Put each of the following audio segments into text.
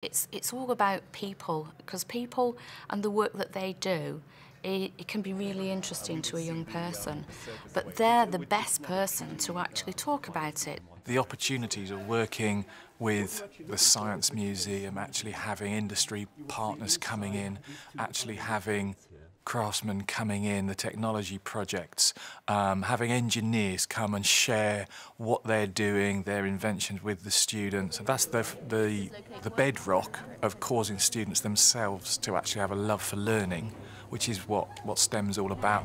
It's all about people, because people and the work that they do, it can be really interesting to a young person, but they're the best person to actually talk about it. The opportunities of working with the Science Museum, actually having industry partners coming in, actually having craftsmen coming in, the technology projects, having engineers come and share what they're doing, their inventions with the students. And that's the bedrock of causing students themselves to actually have a love for learning, which is what STEM's all about.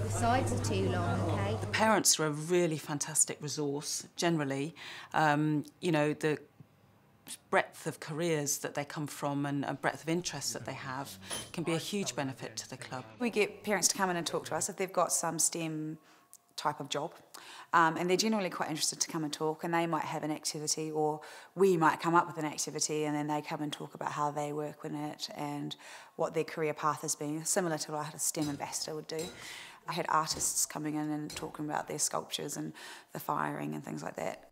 The sides are too long, okay? The parents are a really fantastic resource, generally. You know, the breadth of careers that they come from and breadth of interests that they have can be a huge benefit to the club. We get parents to come in and talk to us if they've got some STEM type of job, and they're generally quite interested to come and talk, and they might have an activity, or we might come up with an activity, and then they come and talk about how they work with it and what their career path has been, similar to what a STEM ambassador would do. I had artists coming in and talking about their sculptures and the firing and things like that.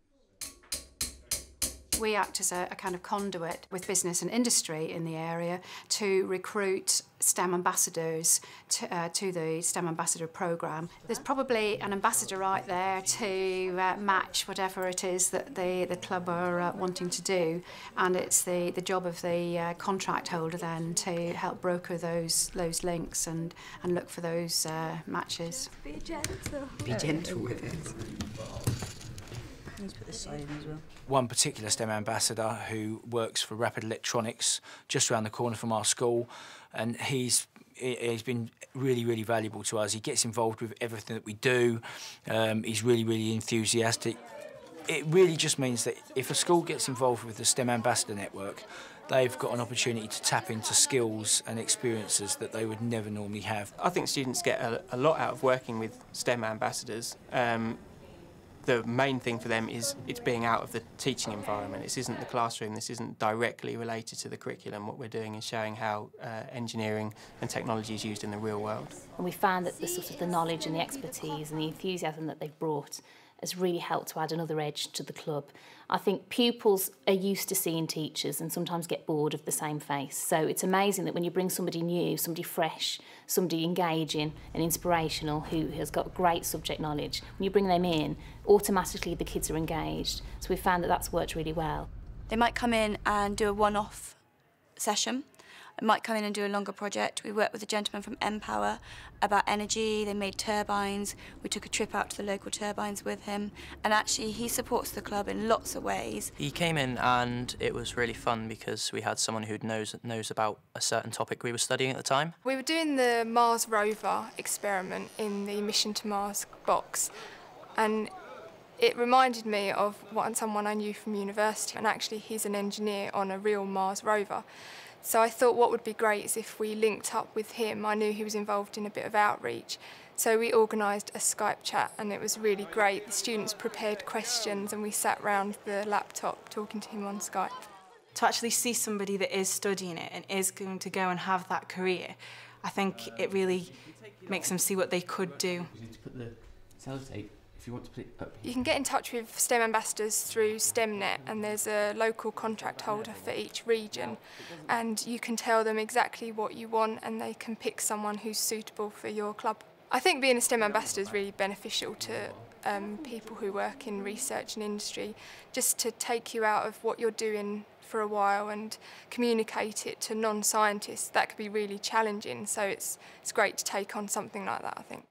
We act as a kind of conduit with business and industry in the area to recruit STEM ambassadors to the STEM Ambassador programme. There's probably an ambassador right there to match whatever it is that the club are wanting to do, and it's the job of the contract holder then to help broker those links and look for those matches. Be gentle. Be gentle with it. Let's put this side in as well. One particular STEM ambassador who works for Rapid Electronics just around the corner from our school, and he's been really valuable to us. He gets involved with everything that we do. He's really enthusiastic. It really just means that if a school gets involved with the STEM Ambassador Network, they've got an opportunity to tap into skills and experiences that they would never normally have. I think students get a lot out of working with STEM ambassadors. The main thing for them is it's being out of the teaching environment. This isn't the classroom, this isn't directly related to the curriculum. What we're doing is showing how engineering and technology is used in the real world. And we found that the knowledge and the expertise and the enthusiasm that they've brought has really helped to add another edge to the club. I think pupils are used to seeing teachers and sometimes get bored of the same face. So it's amazing that when you bring somebody new, somebody fresh, somebody engaging and inspirational who has got great subject knowledge, when you bring them in, automatically the kids are engaged. So we found that that's worked really well. They might come in and do a one-off session. They might come in and do a longer project. We worked with a gentleman from Empower about energy. They made turbines. We took a trip out to the local turbines with him. And actually, he supports the club in lots of ways. He came in and it was really fun because we had someone who knows about a certain topic we were studying at the time. We were doing the Mars rover experiment in the Mission to Mars box, and it reminded me of someone I knew from university, and actually he's an engineer on a real Mars rover. So I thought what would be great is if we linked up with him. I knew he was involved in a bit of outreach. So we organised a Skype chat, and it was really great. The students prepared questions and we sat round the laptop talking to him on Skype. To actually see somebody that is studying it and is going to go and have that career, I think it really makes them see what they could do. You need to put the sellotape. If you want to put it up here. You can get in touch with STEM ambassadors through STEMnet, and there's a local contract holder for each region, and you can tell them exactly what you want and they can pick someone who's suitable for your club. I think being a STEM ambassador is really beneficial to people who work in research and industry, just to take you out of what you're doing for a while and communicate it to non-scientists. That could be really challenging, so it's great to take on something like that, I think.